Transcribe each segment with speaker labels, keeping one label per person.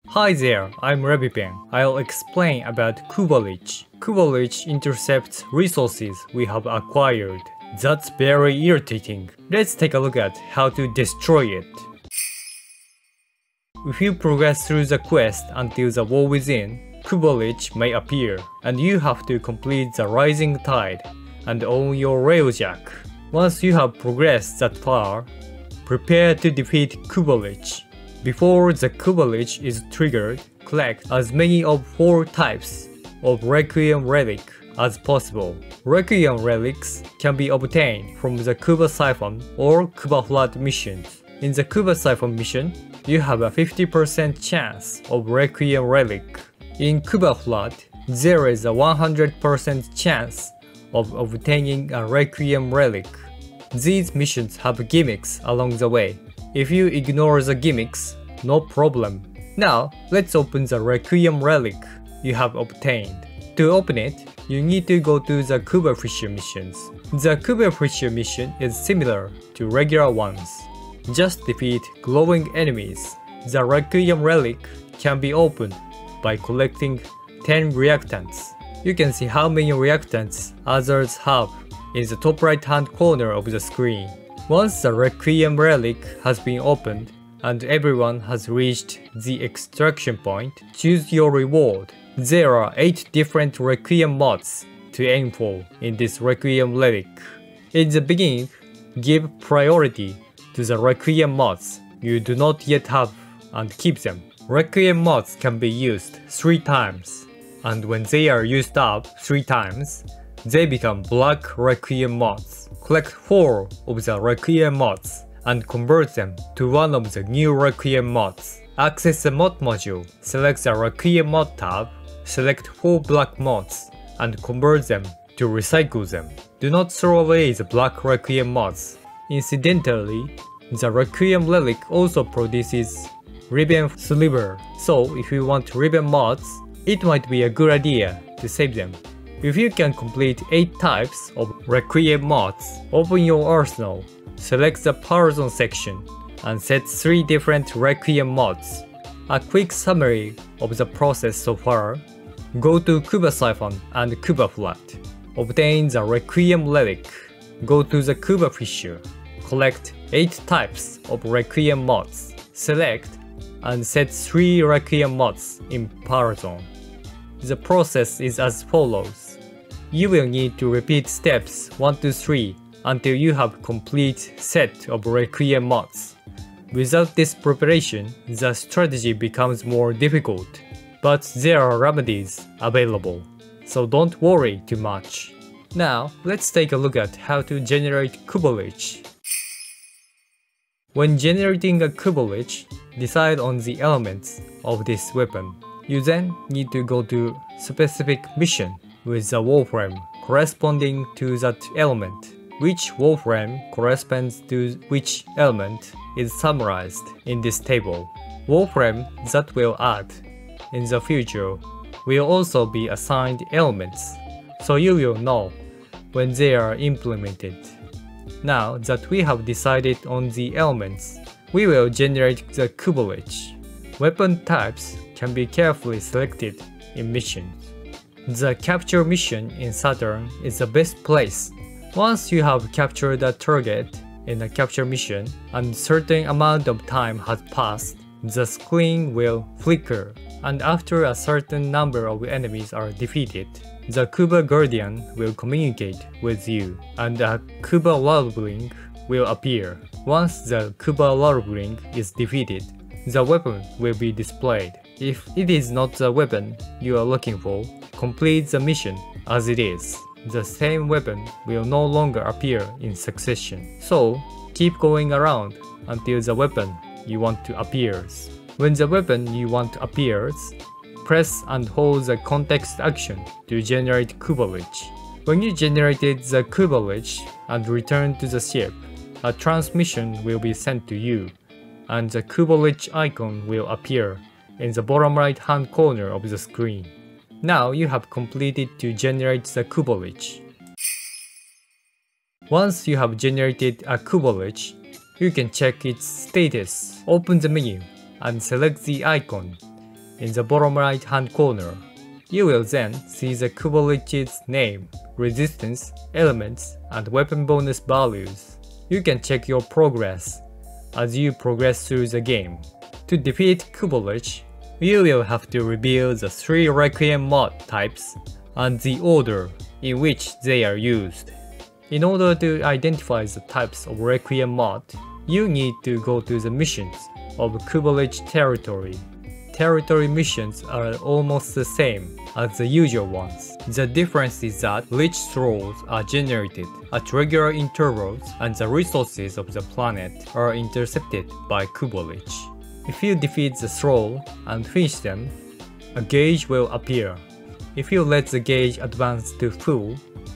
Speaker 1: Hi there, I'm RabbitPen. I'll explain about KuvaLich. KuvaLich intercepts resources we have acquired. That's very irritating. Let's take a look at how to destroy it. If you progress through the quest until the wall within, KuvaLich may appear, and you have to complete the Rising Tide and own your RailJack. Once you have progressed that far, prepare to defeat KuvaLich. Before the KuvaLich is triggered, collect as many of 4 types of Requiem Relic as possible. Requiem Relics can be obtained from the Kuva Siphon or Kuva Flood missions. In the Kuva Siphon mission, you have a 50% chance of Requiem Relic. In Kuva Flood, there is a 100% chance of obtaining a Requiem Relic. These missions have gimmicks along the way. If you ignore the gimmicks, no problem. Now, let's open the Requiem Relic you have obtained. To open it, you need to go to the Kuva Fisher missions. The Kuva Fisher mission is similar to regular ones. Just defeat glowing enemies. The Requiem Relic can be opened by collecting 10 reactants. You can see how many reactants others have in the top right hand corner of the screen. Once the Requiem Relic has been opened and everyone has reached the extraction point, choose your reward. There are 8 different Requiem mods to aim for in this Requiem Relic. In the beginning, give priority to the Requiem mods you do not yet have and keep them. Requiem mods can be used 3 times, and when they are used up 3 times, they become black Requiem mods. Collect 4 of the Requiem mods and convert them to one of the new Requiem mods. Access the mod module, select the Requiem mod tab, select 4 black mods and convert them to recycle them. Do not throw away the black Requiem mods. Incidentally, the Requiem Relic also produces ribbon sliver, so if you want ribbon mods, it might be a good idea to save them. If you can complete 8 types of Requiem mods, open your arsenal, select the Power Zone section, and set 3 different Requiem mods. A quick summary of the process so far: go to Kuva Siphon and Kuva Flood, obtain the Requiem Relic, go to the Kuva Fisher, collect 8 types of Requiem mods, select and set 3 Requiem mods in Power Zone. The process is as follows. You will need to repeat steps 1 to 3 until you have complete set of Requiem mods. Without this preparation, the strategy becomes more difficult, but there are remedies available, so don't worry too much. Now, let's take a look at how to generate KuvaLich. When generating a KuvaLich, decide on the elements of this weapon. You then need to go to specific mission with the Warframe corresponding to that element. Which Warframe corresponds to which element is summarized in this table. Warframe that will add in the future will also be assigned elements, so you will know when they are implemented. Now that we have decided on the elements, we will generate the KuvaLich. Weapon types can be carefully selected in missions. The capture mission in Saturn is the best place. Once you have captured a target in a capture mission and certain amount of time has passed, the screen will flicker, and after a certain number of enemies are defeated, the Kuva Guardian will communicate with you, and a Kuva Larbling will appear. Once the Kuva Larbling is defeated, the weapon will be displayed. If it is not the weapon you are looking for, complete the mission as it is. The same weapon will no longer appear in succession, so keep going around until the weapon you want to appears. When the weapon you want appears, press and hold the context action to generate KuvaLich. When you generated the KuvaLich and return to the ship, a transmission will be sent to you, and the KuvaLich icon will appear in the bottom right hand corner of the screen. Now you have completed to generate the KuvaLich. Once you have generated a KuvaLich, you can check its status. Open the menu and select the icon. in the bottom right hand corner. You will then see the KuvaLich's name, resistance, elements, and weapon bonus values. You can check your progress as you progress through the game. To defeat KuvaLich, you will have to reveal the 3 Requiem mod types and the order in which they are used. In order to identify the types of Requiem mod, you need to go to the missions of KuvaLich territory. Territory missions are almost the same as the usual ones. The difference is that Lich thralls are generated at regular intervals and the resources of the planet are intercepted by KuvaLich. If you defeat the thrall and finish them, a gauge will appear. If you let the gauge advance to full,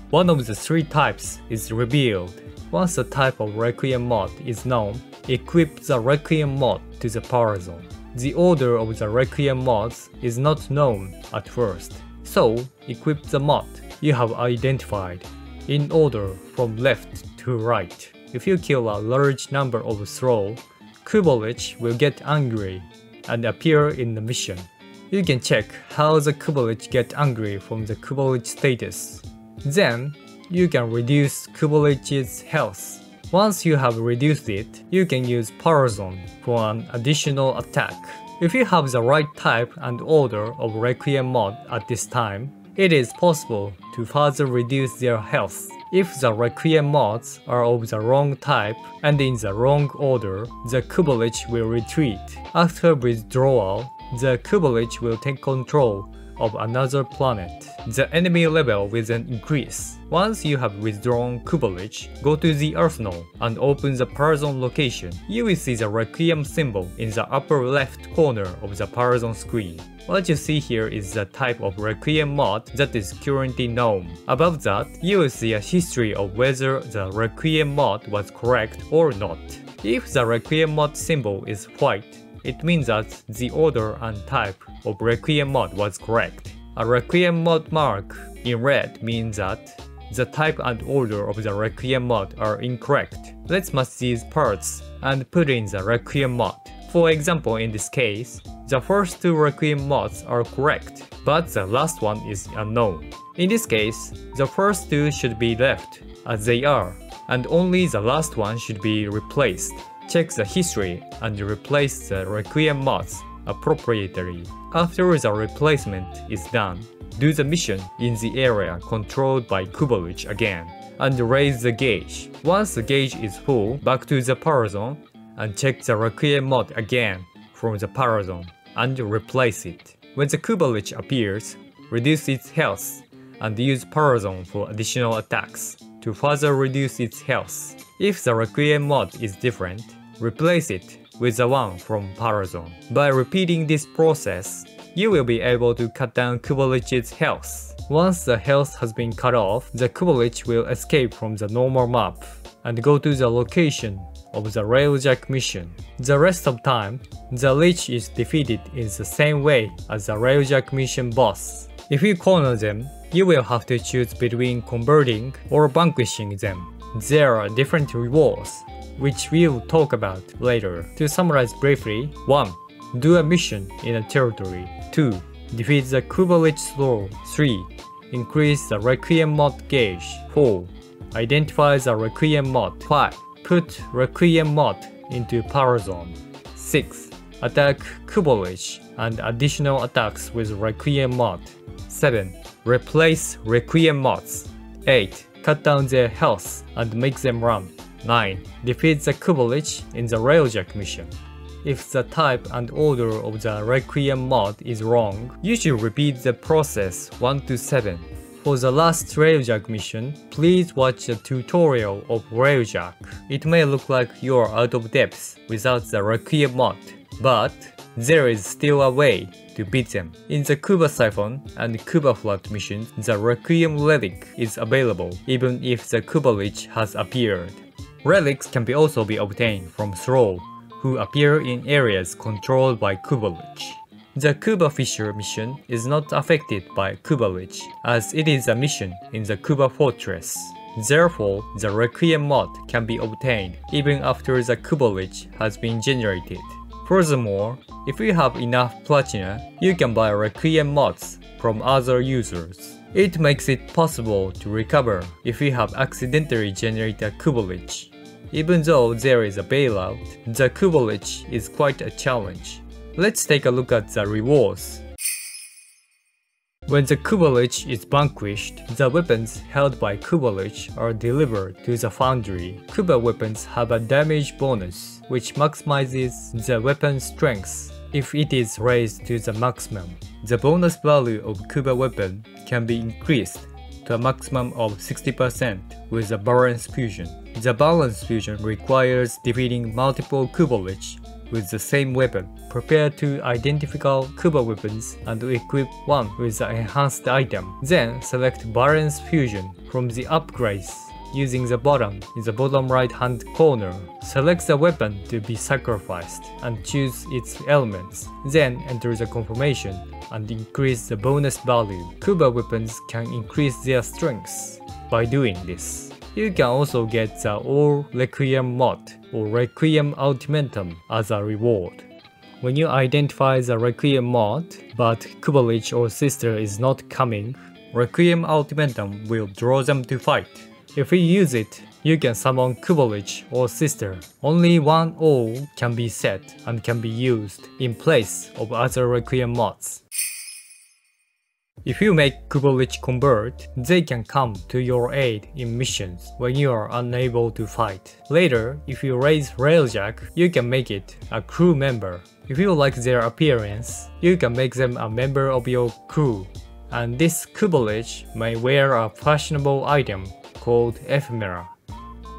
Speaker 1: one of the 3 types is revealed. Once the type of Requiem mod is known, equip the Requiem mod to the power zone. The order of the Requiem mods is not known at first, so equip the mod you have identified in order from left to right. If you kill a large number of thralls, KuvaLich will get angry and appear in the mission. You can check how the KuvaLich get angry from the KuvaLich status. Then, you can reduce KuvaLich's health. Once you have reduced it, you can use Power Zone for an additional attack. If you have the right type and order of Requiem mod at this time, it is possible to further reduce their health. If the Requiem mods are of the wrong type and in the wrong order, the KuvaLich will retreat. After withdrawal, the KuvaLich will take control of another planet. The enemy level will then increase. Once you have withdrawn KuvaLich, go to the arsenal and open the Power Zone location. You will see the Requiem symbol in the upper left corner of the Power Zone screen. What you see here is the type of Requiem mod that is currently known. Above that, you will see a history of whether the Requiem mod was correct or not. If the Requiem mod symbol is white, it means that the order and type of Requiem mod was correct. A Requiem mod mark in red means that the type and order of the Requiem mod are incorrect. Let's match these parts and put in the Requiem mod. For example, in this case, the first 2 Requiem mods are correct, but the last one is unknown. In this case, the first 2 should be left as they are, and only the last one should be replaced. Check the history and replace the Requiem mods appropriately. After the replacement is done, do the mission in the area controlled by KuvaLich again, and raise the gauge. Once the gauge is full, back to the Power Zone, and check the Requiem mod again from the Power Zone, and replace it. When the KuvaLich appears, reduce its health, and use Power Zone for additional attacks to further reduce its health. If the Requiem mod is different, replace it with the one from Power Zone. By repeating this process, you will be able to cut down KuvaLich's health. Once the health has been cut off, the KuvaLich will escape from the normal map and go to the location of the RailJack mission. The rest of time, the Lich is defeated in the same way as the RailJack mission boss. If you corner them, you will have to choose between converting or vanquishing them. There are different rewards, which we will talk about later. To summarize briefly, 1. Do a mission in a territory. 2. Defeat the KuvaLich thrall. 3. Increase the Requiem mod gauge. 4. Identify the Requiem mod. 5. Put Requiem mod into Power Zone. 6. Attack KuvaLich and additional attacks with Requiem mod. 7. Replace Requiem mods. 8. Cut down their health and make them run. 9. Defeat the KuvaLich in the RailJack mission. If the type and order of the Requiem mod is wrong, you should repeat the process 1 to 7. For the last RailJack mission, please watch the tutorial of RailJack. It may look like you are out of depth without the Requiem mod, but there is still a way to beat them. In the Kuva Siphon and Kuva Flat missions, the Requiem relic is available even if the KuvaLich has appeared. Relics can also be obtained from thralls who appear in areas controlled by KuvaLich. The Kuva Fisher mission is not affected by KuvaLich, as it is a mission in the Kuva Fortress. Therefore, the Requiem mod can be obtained even after the KuvaLich has been generated. Furthermore, if you have enough platina, you can buy Requiem mods from other users. It makes it possible to recover if you have accidentally generated KuvaLich. Even though there is a bailout, the KuvaLich is quite a challenge. Let's take a look at the rewards. When the KuvaLich is vanquished, the weapons held by KuvaLich are delivered to the foundry. Kuva weapons have a damage bonus, which maximizes the weapon's strength if it is raised to the maximum. The bonus value of Kuva weapon can be increased to a maximum of 60% with a balance fusion. The balance fusion requires defeating multiple KuvaLich with the same weapon. Prepare to identify Kuva weapons and equip one with the enhanced item. Then select balance fusion from the upgrades using the button in the bottom right hand corner. Select the weapon to be sacrificed and choose its elements. Then enter the confirmation and increase the bonus value. Kuva weapons can increase their strengths by doing this. You can also get the All Requiem mod or Requiem Ultimatum as a reward. When you identify the Requiem mod, but KuvaLich or sister is not coming, Requiem Ultimatum will draw them to fight. If you use it, you can summon KuvaLich or sister. Only one all can be set and can be used in place of other Requiem mods. If you make KuvaLich convert, they can come to your aid in missions when you are unable to fight. Later, if you raise RailJack, you can make it a crew member. If you like their appearance, you can make them a member of your crew. And this KuvaLich may wear a fashionable item called Ephemera.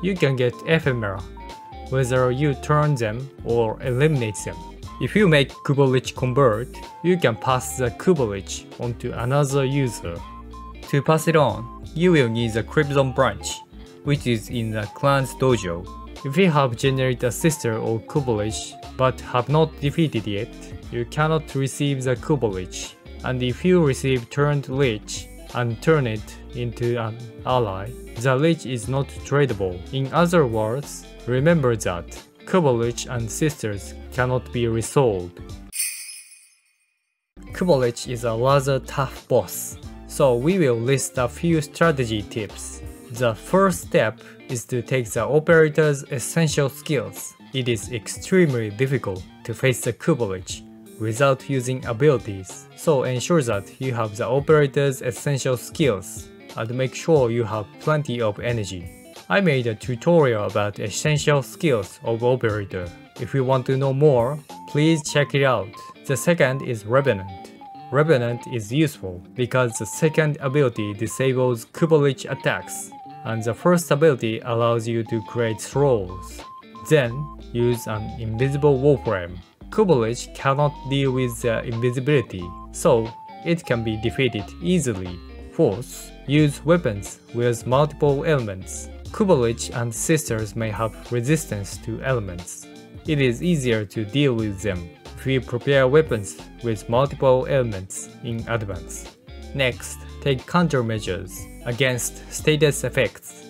Speaker 1: You can get Ephemera whether you turn them or eliminate them. If you make KuvaLich convert, you can pass the KuvaLich onto another user. To pass it on, you will need the Crimson branch, which is in the clan's dojo. If you have generated a sister or KuvaLich but have not defeated yet, you cannot receive the KuvaLich. And if you receive turned Lich and turn it into an ally, the Lich is not tradable. In other words, remember that KuvaLich and sisters cannot be resolved. KuvaLich is a rather tough boss, so we will list a few strategy tips. The first step is to take the operator's essential skills. It is extremely difficult to face the KuvaLich without using abilities, so ensure that you have the operator's essential skills and make sure you have plenty of energy. I made a tutorial about essential skills of operator. If you want to know more, please check it out. The second is Revenant. Revenant is useful because the second ability disables KuvaLich attacks, and the first ability allows you to create throws. Then, use an invisible Warframe. KuvaLich cannot deal with the invisibility, so it can be defeated easily. Fourth, use weapons with multiple elements. KuvaLich and sisters may have resistance to elements. It is easier to deal with them if you prepare weapons with multiple elements in advance. Next, take countermeasures against status effects.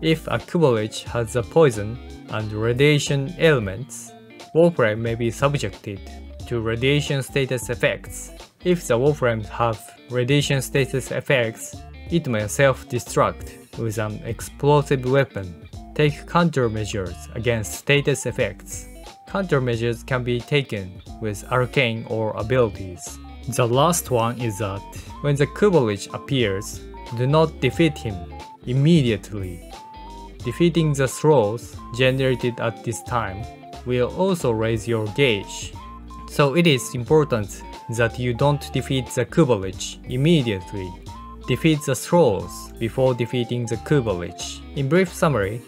Speaker 1: If a KuvaLich has a poison and radiation elements, Warframe may be subjected to radiation status effects. If the Warframes have radiation status effects, it may self-destruct with an explosive weapon. Take countermeasures against status effects. Countermeasures can be taken with arcane or abilities. The last one is that when the KuvaLich appears, do not defeat him immediately. Defeating the throws generated at this time will also raise your gauge. So it is important that you don't defeat the KuvaLich immediately. Defeat the throws before defeating the KuvaLich. In brief summary,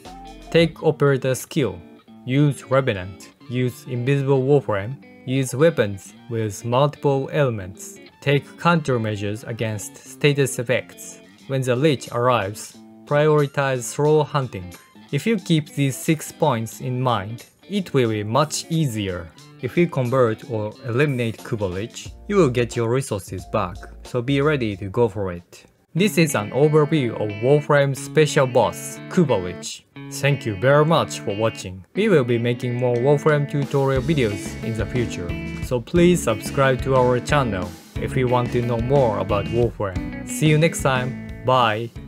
Speaker 1: take operator skill, use Revenant, use invisible Warframe, use weapons with multiple elements, take countermeasures against status effects. When the Lich arrives, prioritize throw hunting. If you keep these 6 points in mind, it will be much easier. If you convert or eliminate KuvaLich, you will get your resources back, so be ready to go for it. This is an overview of Warframe's special boss, KuvaLich. Thank you very much for watching. We will be making more Warframe tutorial videos in the future, so please subscribe to our channel if you want to know more about Warframe. See you next time. Bye.